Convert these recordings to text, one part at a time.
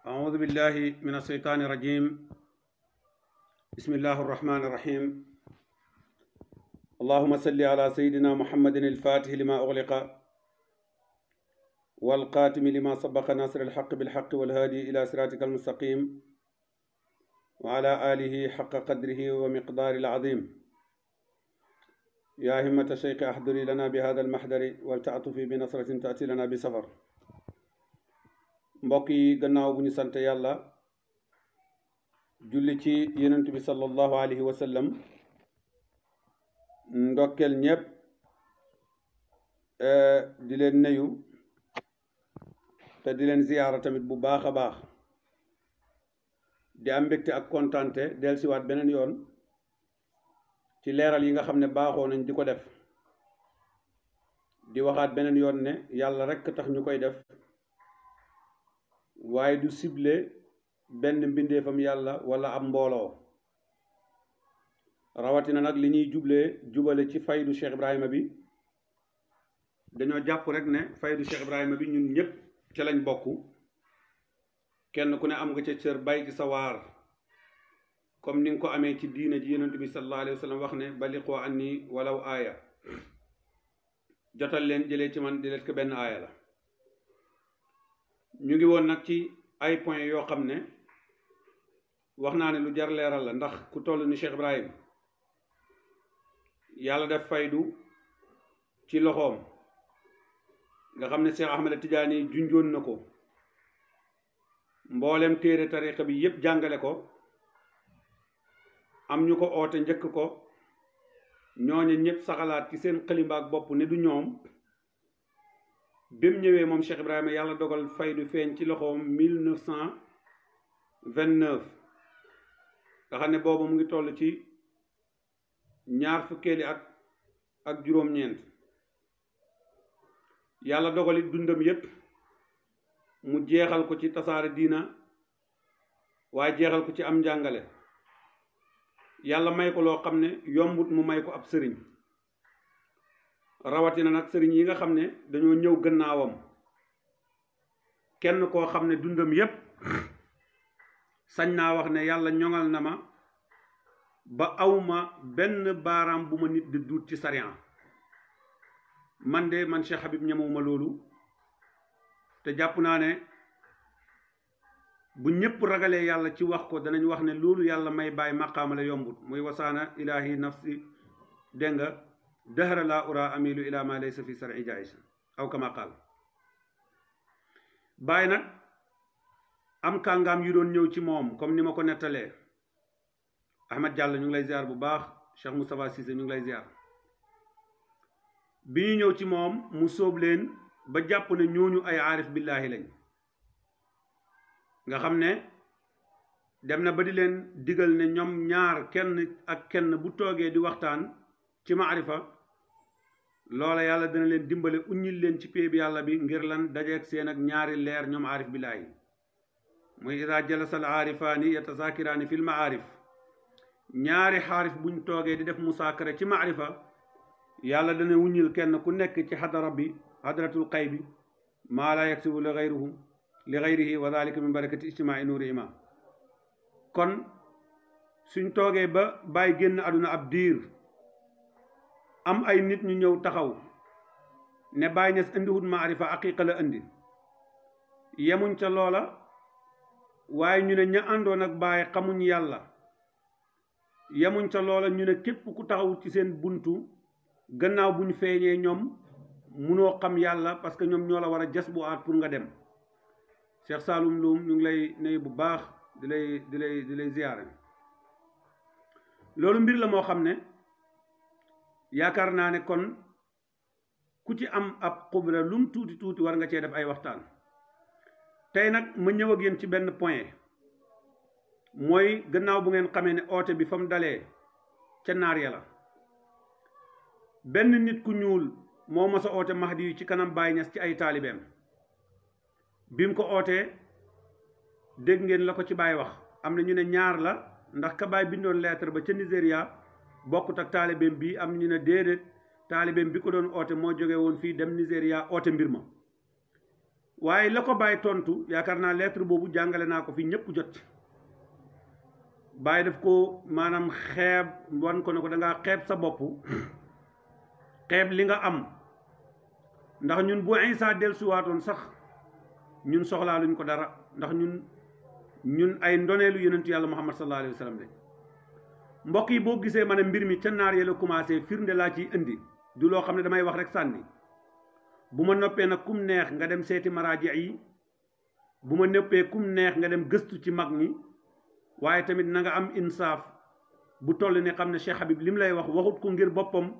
أعوذ بالله من الشيطان الرجيم. بسم الله الرحمن الرحيم. اللهم صل على سيدنا محمد الفاتح لما أغلق والقاتم لما سبق ناصر الحق بالحق والهادي إلى صراطك المستقيم وعلى آله حق قدره ومقدار العظيم. يا همة الشيخ أحضري لنا بهذا المحضر والتعطفي بنصرة تأتي لنا بسفر. mbokk yi gannaaw bu ñu sant yàlla julli ci yonent bi sallallahu alayhi wa sallam ndokkeel ñépp di leen nuyu te di leen ziyaara tamit bu baax a baax di am mbégte ak kontante dellusiwaat beneen yoon ci leeral yi nga xam ne baaxoo nañ di ko def di waxaat beneen yoon ne yàlla rekk tax ñu koy def waaye du ciblé benn mbindeefam yàlla wala ab mbooloo rawatina nag li ñuy jubale ci faydu Cheikh Ibrahima bi dañoo jàpp rek ne faydu Cheikh Ibrahima bi ñun ñëpp ca lañ bokk kenn ku ne am nga ca cër bay ci sa waar comme ni nga ko amee ci diina ji yonent bi sallallahu alayhi wa sallam wax ne baliqu anni walaw aaya jotal leen jëlee ci man di leen ko benn aaya la. ñu ngi woon nag ci ay point yoo xam ne wax naa ne lu jar leeral la ndax ku toll ni Cheikh Ibrahima yàlla def faydu ci loxoom nga xam ne Cheikh Ahmed Tidiane junjoon na ko mboolem téere tariqa bi yépp jàngale ko am ñu ko oote njëkk ko ñooñu ñëpp saxalaat ci seen xalimbaak bopp ne du ñoom bi mu ñëwee moom Cheikh Ibrahima yàlla dogal faydu feeñ ci loxoom 1929 nga xam ne boobu mu ngi toll ci ñaar fukkeeli at ak juróom-ñeent yàlla dogali dundam yépp mu jeexal ko ci tasaare diina waaye jeexal ko ci am njàngale yàlla may ko loo xam ne yombut mu may ko ab sëriñ rawatina nag sëriñ yi nga xam ne dañoo ñëw gannaawam kenn koo xam ne dundam yépp sañ naa wax ne yàlla ñoŋal na ma ba awma benn baaraam bu ma nit di duut ci sariya man Cheikh Habib ñemewuma loolu te jàpp naa ne bu ñépp ragalee yàlla ci wax ko danañ wax ne loolu yàlla may bàyyi maqaama la yombut muy wasaana ilaahi nafsi dégg nga dahra laa ura amilu ila ma laysa fi sari jaayisa aw kama qaal bàyyi nag am kàngaam yu doon ñëw ci moom comme ni ma ko nettalee Ahmed Diallo ñu ngi lay ziar bu baax Cheikh Moustapha Cissé ñu ngi lay ziar bi ñu ñëw ci moom mu sóob leen ba jàpp ne ñooñu ay aarif billaahi lañ nga xam ne dem na ba di leen digal ne ñoom ñaar kenn ak kenn bu toogee di waxtaan ci maarifa loola yàlla dana leen dimbale uññil leen ci péeb yàlla bi ngir lan dajeeg seen ak ñaari leer ñoom aarif billaahi muy ida jalasal aarifaani yatasakiraani fil maarif ñaari xaarif buñ toogee di def musaakara ci maarifa yàlla dana wuññil kenn ku nekk ci xadara bi xadaratul xay bi maa laa yaksibu li gayrihi wa dalika min barakati ijtimaai nuuri ima kon suñ toogee ba bàyyi génn àdduna ab diir am ay nit ñu ñëw taxaw ne Baay Ñas indiwut maarifa aqiqa la indi yemuñ ca loola waaye ñu ne ña àndoon ak Baay xamuñ yàlla yemuñ ca loola ñu ne képp ku taxaw ci seen buntu gannaaw buñ feeñee ñoom munoo xam yàlla parce que ñoom ñoo la war a jas bu aat pour nga dem Cheikh Saloum Loum ñu ngi lay nuyu bu baax di lay ziyaare loolu mbir la moo xam ne yaakaar naa ne kon ku ci am ab xubra lum tuuti tuuti war nga cee def ay waxtaan tey nag ma ñëw ak yéen ci benn point mooy gannaaw bu ngeen xamee ne oote bi fa mu dalee ca naar ya la benn nit ku ñuul moo mos a oote Mahdi yu ci kanam Baay Ñas ci ay taalibeem bi mu ko ootee dégg ngeen la ko ci Baay wax am na ñu ne ñaar la ndax ka Baay bindoon lettre ba ca Nigéria bokkut ak taalibeem bi am ñu ne déedéet taalibeem bi ko doon oote moo jóge woon fii dem Nigéria oote mbir ma waaye la ko Baye tontu yaakaar naa lettre boobu jàngale naa ko fi ñëpp jot Baye daf ko maanaam xeeb wan ko ne ko da ngaa xeeb sa bopp xeeb li nga am ndax ñun bu Isa dellusiwaatoon sax ñun soxlaaluñ ko dara ndax ñun ay ndoneelu yonentu yàlla Muhammad sallallahu alayhi wa sallam lañ mbokk yi boo gisee ma ne mbir mi ca naar ya la commencé firnde laa ciy indi du loo xam ne damay wax rek sànni bu ma noppee nag kum neex nga dem seeti maraaji yi bu ma noppee kum neex nga dem gëstu ci mag ñi waaye tamit na nga am insaaf bu toll ne xam ne Cheikh Habib li mu lay wax waxut ko ngir boppam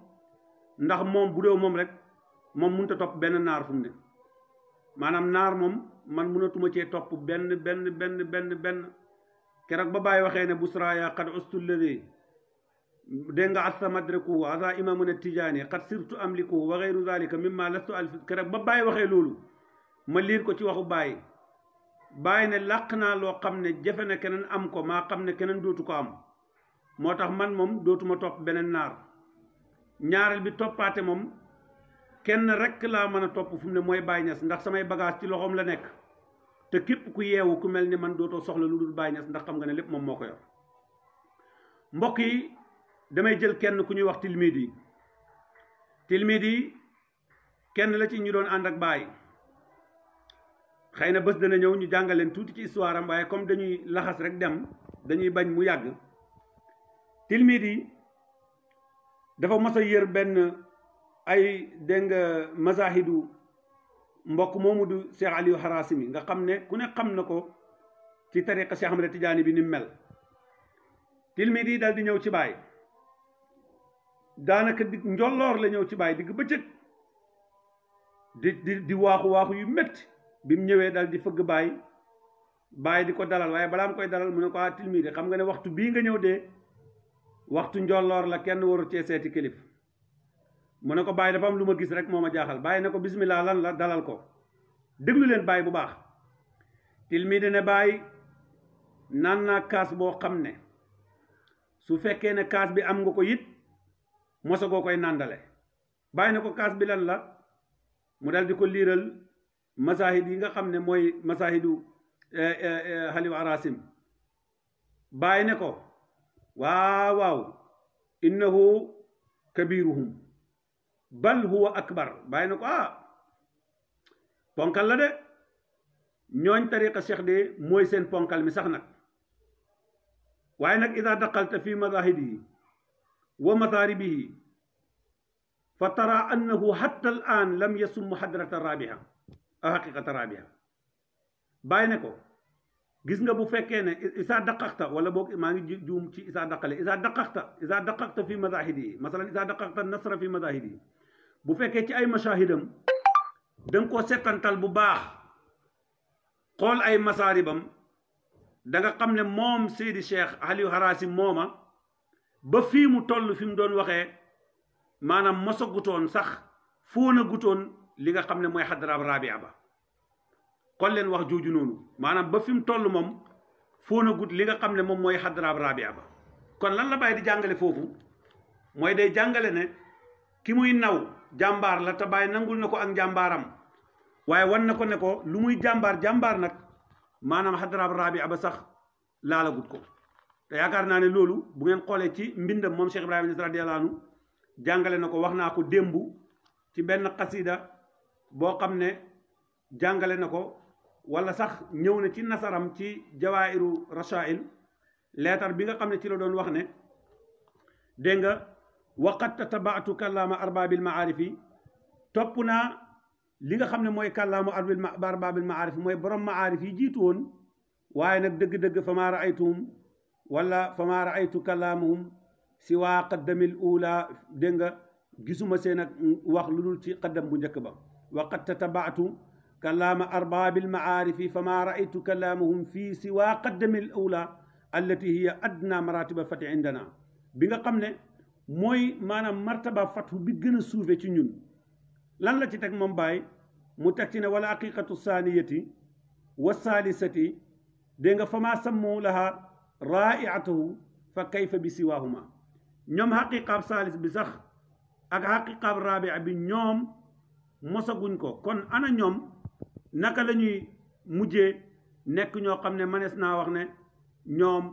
ndax moom bu dee moom rek moom mënut a topp benn naar fu mu ne maanaam naar moom man mënatuma cee topp benn keroog ba Baye waxee ne busraya qad ustu lladi dégg nga assa madrikuhu asa imamuna tijaani qad sirtu amlikuhu wa gayru zalika mimma lastu alfi keroog ba Baye waxee loolu ma liir ko ci waxu Baye ne làq naa loo xam ne jafe na keneen am ko maa xam ne keneen dootu ko am moo tax man moom dootuma topp beneen naar ñaareel bi toppaate moom kenn rek laa mën a topp fu mu ne mooy Baye Niass ndax samay bagage ci loxoom la nekk te képp ku yeewu ku mel ni man dootoo soxla lu dul Baye Niass ndax xam nga ne lépp moom moo ko yor mbokk yi damay jël kenn ku ñuy wax Tilmidi kenn la ci ñu doon ànd ak Baye xëy na bés dana ñëw ñu jàngal leen tuuti ci histoire am waaye comme dañuy laxas rek dem dañuy bañ mu yàgg Tilmidi dafa mos a yër benn ay dégg nga mazahidu mbokk moomu du Cheikh Aliou Harasimi nga xam ne ku ne xam na ko ci tariqa Cheikh Ahmed Tidiane bi ni mel Tilmidi dal di ñëw ci Baye daanaka di njolloor la ñëw ci Baye digg bëccëg di waaxu yu métti bi mu ñëwee dal di fëgg Baye di ko dalal waaye balaa mu koy dalal mu ne ko Tilmidi xam nga ne waxtu bii nga ñëw de waxtu njolloor la kenn waru cee seeti kilif mu ne ko Baye dafa am lu ma gis rek moo ma jaaxal Baye ne ko bismillah lan la dalal ko déglu leen Baye bu baax Tilmidi ne Baye naan naa kaas boo xam ne su fekkee ne kaas bi am nga ko it mosagoo koy nàndale Baye ne ko kaas bi lan la mu dal di ko liiral masahid yi nga xam ne mooy masahidu Aliou Harasim Baye ne ko waaw innahu kabiruhum bal huwa akbar Baye ne ko ponkal la de ñooñ tariqa cheikh de mooy seen ponkal mi sax nag waaye nag ida daqalta fi madahidihi wa mataribihi fa tara annahu hatta al an lam yasum hadrata rabiha aw haqiqata rabiha Baye ne ko gis nga bu fekkee ne isa daqaqta wala boog maa ngi juum ci isa daqaqta fi madahidihi masalan isa daqaqta nasra fi madahidihi bu fekkee ci ay mashahidam da nga koo settantal bu baax xool ay masaaribam da nga xam ne moom Seydi Cheikh Aliou Harasim mooma ba fii mu toll fi mu doon waxee maanaam mosa gutoon sax foo na gutoon li nga xam ne mooy xadraab rabia ba kon leen wax jooju noonu maanaam ba fi mu toll moom foo na gut li nga xam ne moom mooy xadraab rabia ba kon lan la Baye di jàngale foofu mooy day jàngale ne ki muy naw jàmbaar la te Baye nangul na ko ak njàmbaaram waaye wan na ko ne ko lu muy jàmbaar nag maanaam xadraab rabia ba sax laalagut ko te yaakaar naa ne loolu bu ngeen xoolee ci mbindam moom Cheikh Ibrahima Niass radiyallahu anhu jàngale na ko wax naa ko démb ci benn xasida boo xam ne jàngale na ko wala sax ñëw na ci nasaram ci jawaa'iru rasail leetar bi nga xam ne ci la doon wax ne dégg nga waqad tatabaatu kàllaama arbaabil maarifi topp naa li nga xam ne mooy kàllaamu arbaabil maarif mooy borom maarif yi jiitu woon waaye nag dëgg-dëgg fa maa raaytuhum wala fa maa raaytu kàllaamuhum si waa qaddamil ula dégg nga gisuma seen ak wax lu dul ci qaddam bu njëkk ba waqad tatabaatu kàllaama arbaabil maarifi fa maa raaytu kàllaamuhum fii si waa qaddamil ula allati hiya adna maratiba fati indana bi nga xam ne mooy maanaam martaba fatu bi gën a suufe ci ñun lan la ci teg moom Baye mu teg ci ne wala haqiqatu saaniyati wa saalisati dégg nga fa maa sammu laha raa'iatahu fa kayfa bi siwaahuma ñoom haqiqaab saalis bi sax ak haqiqaab raabia bi ñoom mosaguñ ko kon ana ñoom naka la ñuy mujjee nekk ñoo xam ne manees naa wax ne ñoom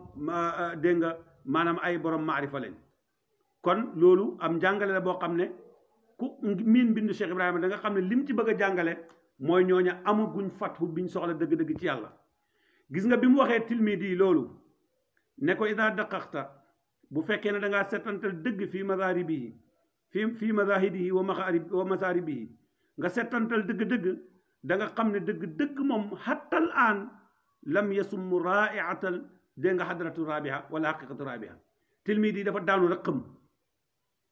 dégg nga maanaam ay borom maarifa lañ kon loolu am njàngale la boo xam ne ku miin bindu Cheikh Ibrahima da nga xam ne lim ci bëgg a jàngale mooy ñooña amaguñ fathu biñ soxla dëgg-dëgg ci yàlla gis nga bi mu waxee tilmidi loolu ne ko ida daqaqta bu fekkee ne da ngaa settantal dëgg fii mazaribihi fii mazahidihi wa masaribihi nga settantal dëgg-dëgg da nga xam ne dëgg-dëgg moom xattal aan lam yasum raiatal dégg nga xadratu rabiha wala haqiqatu rabiha tilmidi dafa daanu rek xëm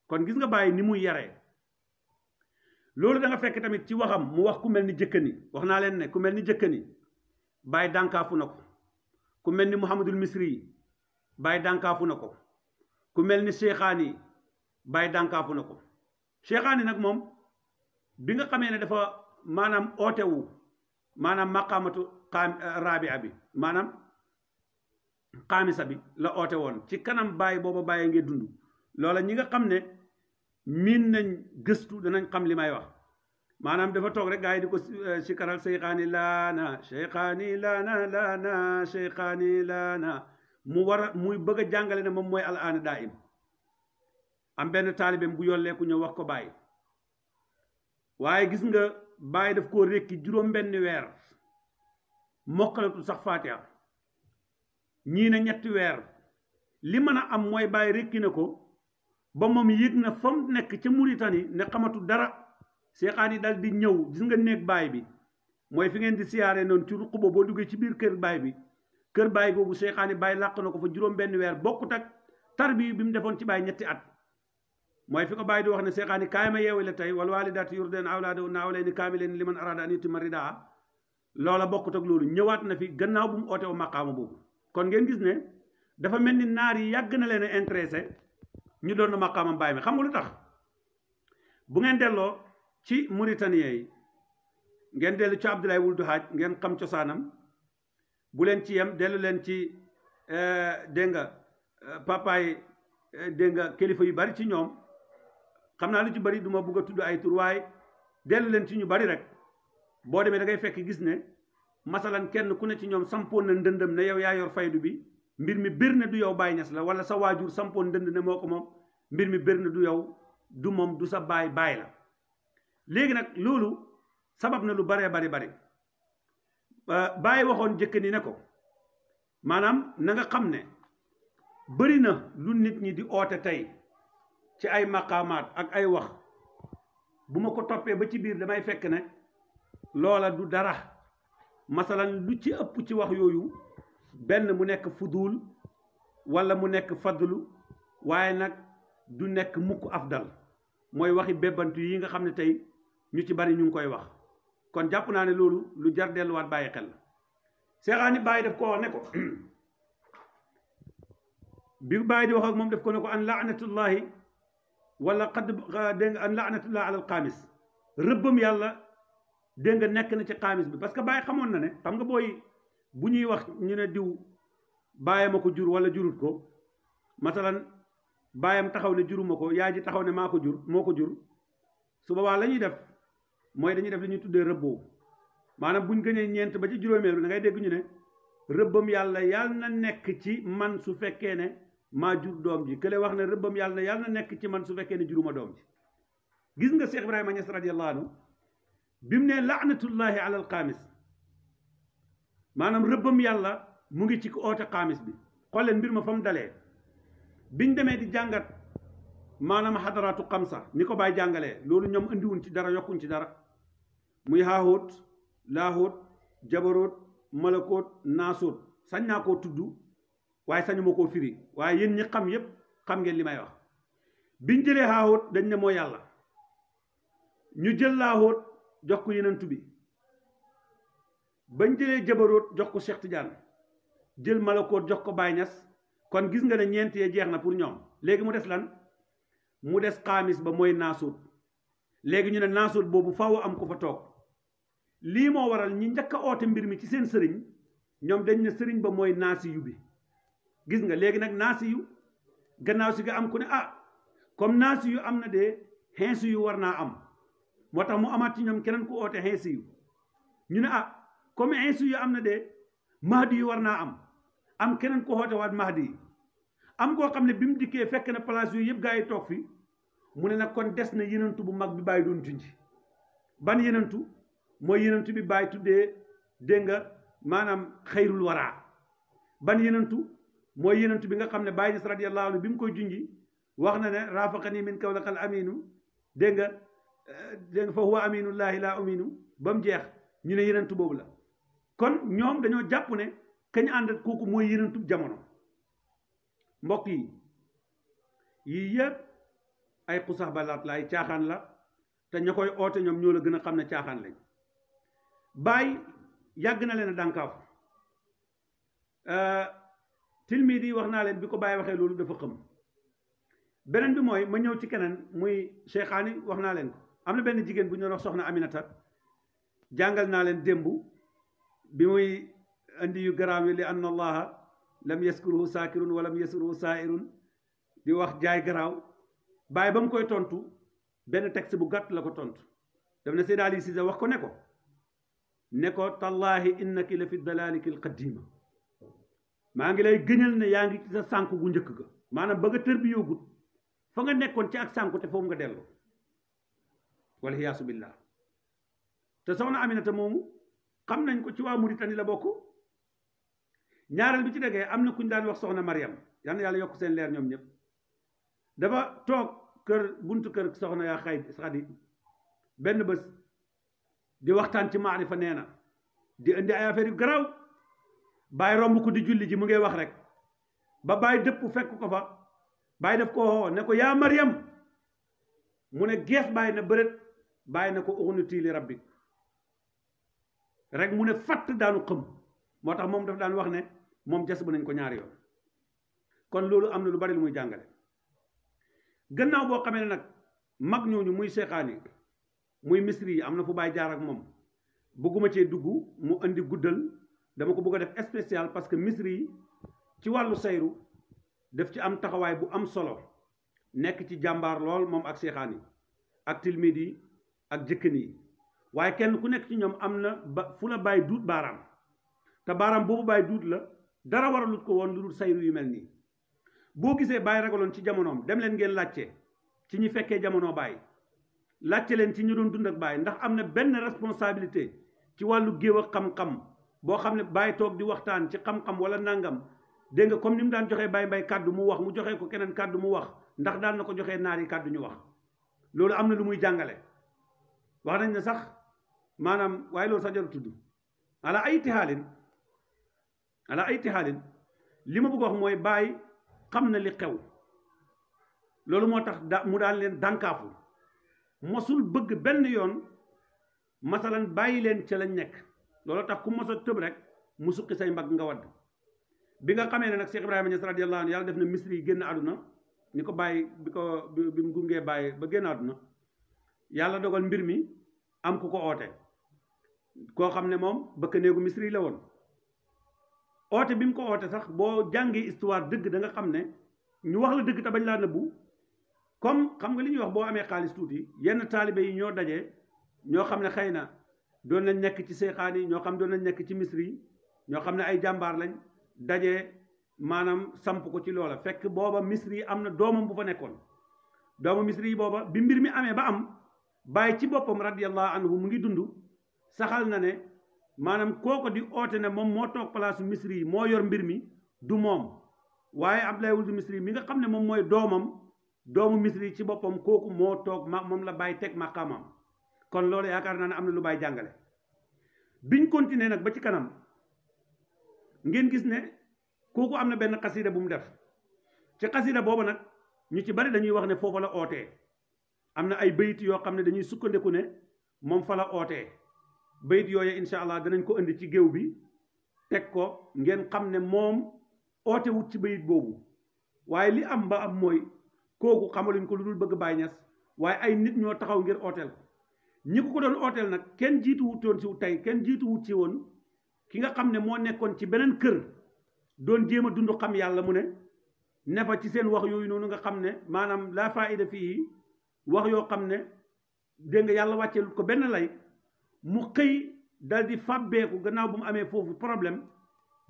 kon gis nga bàyyi ni muy yaree loolu da nga fekk tamit ci waxam mu wax ku mel ni jëkkani wax naa leen ne ku mel ni jëkkani bàyyi dànkaafu na ko ku mel ni Muhammadul Misri yi bàyyi dànkaafu na ko ku mel ni Cheikhaani bàyyi dànkaafu na ko Cheikhaani nag moom bi nga xamee ne dafa maanaam ootewu maanaam maqaamatu rabia bi maanaam xaamisa bi la oote woon ci kanam bàyyi booba bàyyi ngee dund loola ñi nga xam ne miin nañ gëstu danañ xam li may wax maanaam dafa toog rek gaa yi di ko sikaral Cheikhaani laana Cheikhaani laana laana Cheikhaani laana mu war a muy bëgg a jàngale ne moom mooy al aana daa im am benn taalibeem bu yolleeku ñëw wax ko bàyyi waaye gis nga bàyyi daf koo rékki juróom benn weer mokkalatu sax Faatiha ñii ne ñetti weer li mën a am mooy bàyyi rékki na ko ba moom yëg na fa mu nekk ca Mauritanie ne xamatu dara Cheikhaani dal di ñëw gis nga néeg baay bi mooy fi ngeen di siyaare noonu ci ruq boo duggee ci biir kër baay bi kër baay googu Cheikhaani bàyyi làq na ko fa juróom benn weer bokkut ak tarbi bi mu defoon ci baay ñetti at mooy fi ko bàyyi di wax ne Cheikhaani kaay ma yeewi la tey wal waalidaatu yurdina awlaadahunna hawlayni kaamilayni liman arada an yutimma ridaa loola bokkut ak loolu ñëwaat na fi gannaaw bu mu oote wu maqaama boobu kon ngeen gis ne dafa mel ni naar yi yàgg na leen a intéressé ñu doon na maqaamam baay mi xam nga lu tax bu ngeen delloo ci Mauritanie yi ngeen dellu ci Abdoulaye Wuld Hadj ngeen xam cosaanam bu leen ci yem dellu leen ci dégg nga papaay dégg nga kilifa yu bari ci ñoom xam naa lu ci bari du ma bugg a tudd ay tur waaye dellu leen ci ñu bari rek boo demee da ngay fekk gis ne masalan kenn ku ne ci ñoom sampoon na ndëndëm ne yow yaa yor faydu bi mbir mi bir ne du yow Baay Ñas la wala sa waajur sampoon ndënd ne moo ko moom mbir mi bir ne du yow du moom du sa baay la léegi nag loolu sabab na lu baree bari Baay waxoon jëkk ni ne ko maanaam na nga xam ne bëri na lu nit ñi di oote tey ci ay maqaamaat ak ay wax bu ma ko toppee ba ci biir damay fekk ne loola du dara masalan lu ci ëpp ci wax yooyu benn mu nekk fudul wala mu nekk fadlu waaye nag du nekk mukk afdal mooy waxi bébbantu yi nga xam ne tey ñu ci bari ñu ngi koy wax kon jàpp naa ne loolu lu jar delluwaat bàyyi xel la Cheikhaani bàyyi daf ko wax ne ko bi bàyyi di wax ak moom def ko ne ko an laanatullahi wala xadd dégg nga an laanatullahi alal xaamis rëbbam yàlla dégg nga nekk na ci xaamis bi parce que bàyyi xamoon na ne xam nga booy bu ñuy wax ñu ne diw bàyyam ma ko jur wala jurut ko masalan bàyyam taxaw ne juruma ko yaay ji taxaw ne maa ko jur moo ko jur su boobaa la ñuy def mooy dañuy def li ñuy tuddee rëbboo maanaam buñ gënee ñeent ba ci juróomeel bi da ngay dégg ñu ne rëbbam yàlla yàlla na nekk ci man su fekkee ne maa jur doom ji kële wax ne rëbbam yàlla na nekk ci man su fekkee ne juruma doom ji gis nga Cheikh Ibrahima Niass radiyallahu anhu bi mu ne laanatullahi ala al xaamis maanaam rëbbam yàlla mu ngi ci oote xaamis bi xool leen mbir ma fa mu dalee biñ demee di jàngat maanaam xadaraatu xamsa ni ko bàyyi jàngalee loolu ñoom indiwuñ ci dara yokkuñ ci dara muy haahut laahut jabaroot malakoot naasóot sañ naa koo tudd waaye sañu ma koo firi waaye yéen ñi xam yépp xam ngeen li may wax biñ jëlee haahut dañ ne moo yàlla ñu jël laahut jox ko yenentu bi bañ jëlee jabaroot jox ko Cheikh Tidiane jël malakoot jox ko Baye Niass kon gis nga ne ñeent yee jeex na pour ñoom léegi mu des lan mu des xaamis ba mooy naasóot léegi ñu ne naasóot boobu faaw am ko fa toog lii moo waral ñi njëkk a oote mbir mi ci seen sëriñ ñoom dañ ne sëriñ ba mooy naasi yu bi gis nga léegi nag naasi yu gannaaw si nga am ku ne ah comme naasi yu am na de xeesi yu war naa am moo tax mu amaat ci ñoom keneen ku oote xeesi yu ñu ne ah comme Iisu yu am na de mahdi yu war naa am keneen ko xoote waat mahdi yi am koo xam ne bi mu dikkee fekk na place yooyu yëpp gaa yi toog fi mu ne nag kon des na yenentu bu mag bi bàyyi doon junji ban yenentu mooy yenentu bi bàyyi tuddee dégg nga maanaam xayrul waraa ban yenentu mooy yenentu bi nga xam ne Baay Ñas radiyallahu anhu bi mu koy junji wax na ne rafaqani min kawlakal aminu dégg nga fa huwa aminullahi la aminu ba mu jeex ñu ne yenentu boobu la kon ñoom dañoo jàpp ne kañ ànd kooku mooy yenentu jamono mbokk yi yii yëpp ay xusax balaat la ay caaxaan la te ña koy oote ñoom ñoo la gën a xam ne caaxaan lañ Baay yàgg na leen a dànkaafu tilmiid yi wax naa leen bi ko Baay waxee loolu dafa xam beneen bi mooy ma ñëw ci keneen muy Cheikhaani wax naa leen ko am na benn jigéen bu ñu wax soxna Aminata jàngal naa leen démb bi muy indi yu garaaw yi li anna allaha lam yaskuruhu saakirun wa lam yaskuruhu saairun di wax jaay garaaw Baay ba mu koy tontu benn texte bu gàtt la ko tontu daf ne Seydi Ali Cissé wax ko ne ko tallaahi innaki la fi dalaliki l qadima maa ngi lay gëñal ne yaa ngi ci sa sànku gu njëkk ga maanaam ba nga tër bi yóbgut fa nga nekkoon ci ak sànku te foofu nga dellu wala hiyaasu billah te soxna Aminata moomu xam nañ ko ci waa Mauritanie la bokk ñaareel bi ci degee am na kuñ daan wax soxna Mariam yal na yàlla yokk seen leer ñoom ñëpp dafa toog buntu kër soxna yaa Xadi benn bés di waxtaan ci maarifa nee na di indi ay affaire yu garaaw Baay romb ko di julli ji mu ngi wax rek ba Baay dëpp fekk ko fa Baay def ko xoo ne ko yaa Mariam mu ne gees Baay na bërét Baay na ko uxnutii li rabbik rek mu ne fatt daanu xëm moo tax moom daf daan wax ne moom jas bu nañ ko ñaari yoon kon loolu am na lu bari lu muy jàngale gannaaw boo xamee ne nag mag ñooñu muy Cheikhaani muy misri yi am na fu Baay jaar ak moom bëgguma cee dugg mu indi guddal dama ko bëgg a def spécial parce que misri yi ci wàllu sayru daf ci am taxawaay bu am solo nekk ci jàmbaar lool moom ak Cheikhaani ak tilmid yi ak jëkkën yi waaye kenn ku nekk ci ñoom am na ba fu la Baay duut baaraam te baaraam boobu Baay duut la dara waralut ko woon lu dul sayru yu mel nii boo gisee Baay ragaloon ci jamonoom dem leen ngeen laajte ci ñi fekkee jamono Baay laajte leen ci ñu doon dund ak Baay ndax am na benn responsabilité ci wàllu géew ak xam-xam boo xam ne Baay toog di waxtaan ci xam-xam wala nangam dégg nga comme ni mu daan joxee Baay Mbay kàddu mu wax mu joxee ko keneen kàddu mu wax ndax daan na ko joxee naar yi kàddu ñu wax loolu am na lu muy jàngale wax nañ ne sax maanaam waaye loolu sax jaru tudd ala ay tihaalin li ma bëgg wax mooy Baay xam na li xew loolu moo tax mu daan leen dànkaafu mosul bëgg benn yoon masalan bàyyi leen ca lañ nekk loolu tax ku mos a tëb rek mu suqi say mbagg nga wadd bi nga xamee ne nag Cheikh Ibrahima Niass radiyallahu anhu yàlla def na misri yi génn àdduna ni ko bàyyi bi mu gungee bàyyi ba génn àdduna yàlla dogal mbir mi am ku ko oote koo xam ne moom bëkk néegu misri la woon oote bi mu ko oote sax boo jàngee histoire dëgg da nga xam ne ñu wax la dëgg te bañ laa nëbbu comme xam nga li ñuy wax boo amee xaalis tuuti yenn taalibe yi ñoo daje ñoo xam ne xëy na doon nañ nekk ci Cheikhaani ñoo xam doon nañ nekk ci misri yi ñoo xam ne ay jàmbaar lañ daje maanaam samp ko ci loola fekk booba misri yi am na doomam bu fa nekkoon doomu misri yi booba bi mbir mi amee ba am Baay ci boppam radiyallahu anhu mu ngi dund saxal na ne maanaam kooko di oote ne moom moo toog place misri yi moo yor mbir mi du moom waaye Abdoulaye Wuld misri mi nga xam ne moom mooy doomu misri yi ci boppam kooku moo toog moom la Baay teg maqaamam kon loolu yaakaar naa ne am na lu Baay jàngale biñ continuer nag ba ci kanam ngeen gis ne kooku am na benn xasida bu mu def ci xasida booba nag ñu ci bari dañuy wax ne foofa la ootee am na ay bayit yoo xam ne dañuy sukkandiku ne moom fa la ootee bayit yooyu incha allah danañ ko indi ci géew bi teg ko ngeen xam ne moom oote wut ci bayit boobu waaye li am ba am mooy kooku xamaluñ ko lu dul bëgg Baay Ñas waaye ay nit ñoo taxaw ngir ooteel ko ñi ko doon ooteel nag kenn jiitu wutoon si tey kenn jiitu wut ci woon ki nga xam ne moo nekkoon ci beneen kër doon jéem a dund xam yàlla mu ne fa ci seen wax yooyu noonu nga xam ne maanaam laa faida fii wax yoo xam ne dégg nga yàlla wàcceelu ko benn lay mu xëy dal di fàbbeeku gannaaw bu mu amee foofu problème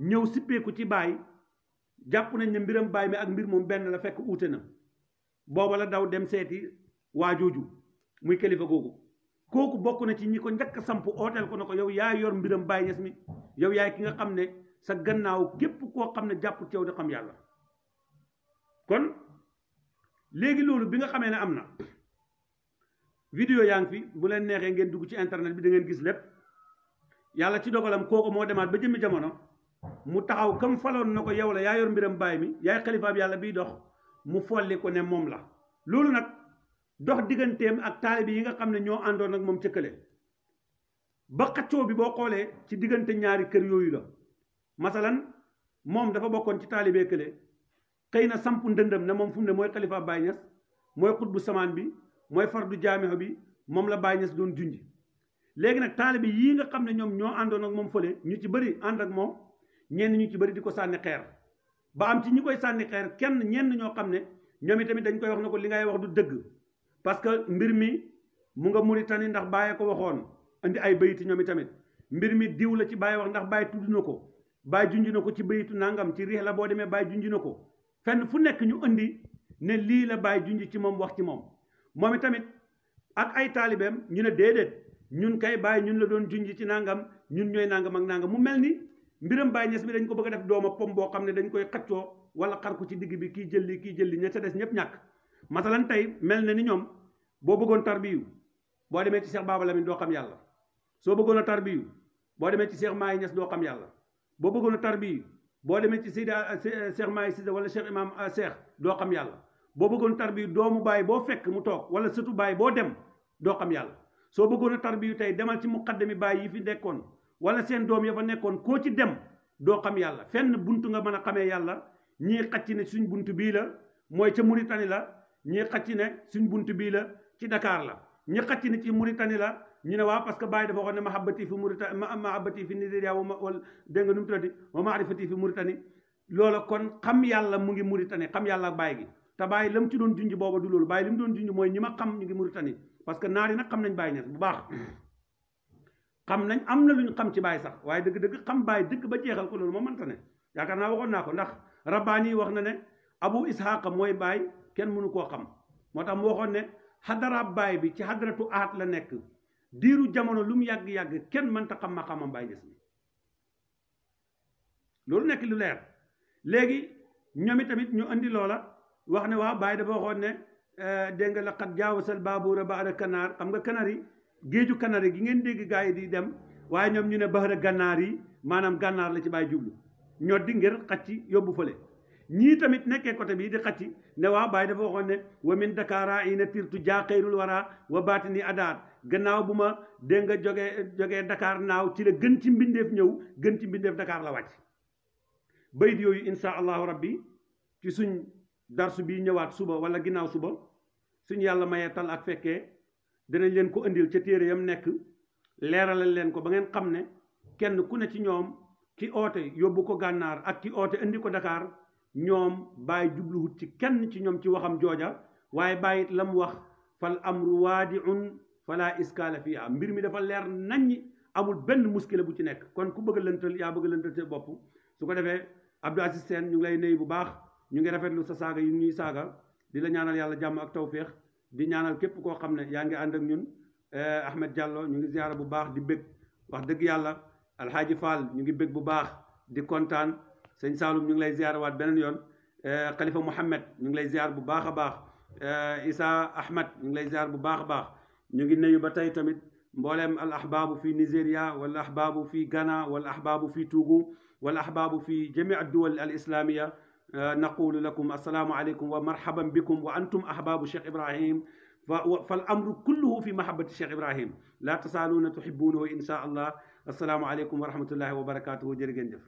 ñëw sippeeku ci baay jàpp nañ ne mbiram baay mi ak mbir moom benn la fekk uute na booba la daw dem seeti waa jooju muy kilifa googu kooku bokk na ci ñi ko njëkk samp ooteel ko na ko yow yaay yor mbiram Baay Ñas mi yow yaay ki nga xam ne sa gannaaw képp koo xam ne jàpp ci yow di xam yàlla kon léegi loolu bi nga xamee ne am na vidéo yaa ngi fi bu leen neexee ngeen dugg ci internet bi da ngeen gis lépp yàlla ci dogalam kooku moo demaat ba jëmmi jamono mu taxaw kam faloon na ko yow la yaa yor mbiram baay mi yaay xalifaab yàlla biy dox mu folli ko ne moom la loolu nag dox digganteem ak taalibe yi nga xam ne ñoo àndoon ak moom ca kële ba xaccoo bi boo xoolee ci diggante ñaari kër yooyu la masalan moom dafa bokkoon ci taalibe kële xëy na samp ndëndëm ne moom fu mu ne mooy xalifa Baay Ñas mooy xutbu samaan bi mooy fardu jaamiho bi moom la Baay Ñas doon junji léegi nag taalibe yii nga xam ne ñoom ñoo àndoon ak moom fële ñu ci bëri ànd ak moom ñenn ñu ci bëri di ko sànni xeer ba am ci ñi koy sànni xeer ñenn ñoo xam ne ñoom itamit dañ koy wax ne ko li ngay wax du dëgg parce que mbir mi mu nga Muritani ndax Baay ko waxoon andi ay bayiti ñoom itamit mbir mi diw la ci Baay wax ndax Baay tudd na ko Baay junj na ko ci bayitu nangam ci riix la boo demee Baay junj na ko fenn fu nekk ñu andi ne lii la Baay junj ci moom wax ci moom moom itamit ak ay taalibeem ñu ne déedéet ñun kay Baay ñun la doon junj ci nangam ñun ñooy nangam ak nangam mu mel ni mbiram Baay Ñas bi dañ ko bëgg a def dooma pom boo xam ne dañ koy xaccoo wala xar ko ci digg bi kii jël li ña ca des ñëpp ñàkk masalan tey mel na ni ñoom boo bëggoon tarbiyu boo demee ci Cheikh Baba Lamine doo xam yàlla soo bëggoon a tarbiyu boo demee ci Cheikh Maay Ñas doo xam yàlla boo bëggoon a tarbiyu boo demee ci Seyda Cheikh Maay Sida wala Cheikh Imam Cheikh doo xam yàlla boo bëggoon tarbiyu doomu baay boo fekk mu toog wala sëtu baay boo dem doo xam yàlla soo bëggoon a tarbiyu tey demal ci muqaddami baay yi fi nekkoon wala seen doom ya fa nekkoon koo ci dem doo xam yàlla fenn buntu nga mën a xamee yàlla ñii xacc ne suñ buntu bii la mooy ca Muritani la ñii xacc ne suñ buntu bii la ci Dakar la ñi xacc ne ci Muritani la ñu ne waaw parce que Baay dafa waxoon ne mahabbati fi Muritani mahabbati fi Nigeria wala dégg nga nu mu tuddati wa maarifati fi Muritani loola kon xam yàlla mu ngi Muritani xam yàlla ak Baay gi te Baay la mu ci doon junj booba du loolu Baay li mu doon junj mooy ñi ma xam ñu ngi Muritani parce que naar yi nag xam nañ Baay Ñas bu baax xam nañ am na lu ñu xam ci Baay sax waaye dëgg-dëgg xam Baay dëgg ba jeexal ko loolu moo mënta ne yaakaar naa waxoon naa ko ndax Rabbaani wax na ne Abu Ishaaq mooy Baay kenn mënu koo xam moo tax mu waxoon ne xadara Baay bi ci xadaratu aat la nekk diiru jamono lu mu yàgg-yàgg kenn mënta xam ma xamam Baay Ñas mi loolu nekk lu leer léegi ñoom itamit ñu andi loola wax ne waaw Baay dafa waxoon ne dégg nga laqad jaawasal baabuura ba'da kanaar xam nga kanar yi géeju kanar yi gi ngeen dégg gaa yi di dem waaye ñoom ñu ne bahra gànnaar yi maanaam gànnaar la ci Baay jublu ñoo di ngir xacci yóbbu fële ñii tamit nekkee côté bii di xacci ne waaw Baay dafa waxoon ne wa min dakara ina tirtu jaa xayrul wara wa baatini adaat gannaaw bu ma dégg nga jógee Dakar naaw ci la gën ci mbindeef ñëw gën ci mbindeef Dakar la wàcc bayit yooyu insha allahu rabbi ci suñ darsu bii ñëwaat suba wala ginnaaw suba suñ yàlla mayee tal ak fekkee dinañ leen ko indil ca téere yam nekk leeralal leen ko ba ngeen xam ne kenn ku ne ci ñoom ki oote yóbbu ko gànnaar ak ki oote indi ko Dakar ñoom Baay jubluwut ci kenn ci ñoom ci waxam jooja waaye bàyyit la mu wax fal amru waadiun fala iskaala fiha mbir mi dafa leer naññi amul benn muskila bu ci nekk kon ku bëgg a lëntal yaa bëgg a lëntal sa bopp su ko defee Abdou Aziz Sène ñu ngi lay nuyu bu baax ñu ngi rafetlu sa saaga yu ñuy saaga di la ñaanal yàlla jàmm ak tawféex di ñaanal képp koo xam ne yaa ngi ànd ak ñun Ahmed Diallo ñu ngi ziyaara bu baax di bëgg wax dëgg yàlla Alhaaji Fall ñu ngi bëgg bu baax di kontaan sëñ Saalum ñu ngi lay ziyaara waat beneen yoon Khalifa Mouhamed ñu ngi lay ziyaar bu baax a baax Issa Ahmed ñu ngi lay ziyaar bu baax a baax ñu ngi nuyu ba tey tamit mbooleem al ahbaabu fi Nigeria wala ahbaabu fi Ghana wala ahbaabu fi Togo wala ahbaabu fi jami ad-duwal al islamiya naqulu lakum assalaamu aleykum wa marhaban bikum wa antum ahbaabu Cheikh Ibrahim fal amru kulluhu fi mahabbati Cheikh Ibrahim la tasaaluuna tuhibbuunahu insha allah assalaamu aleykum wa rahmatullahi wa barakatuhu jërë ngeen jëf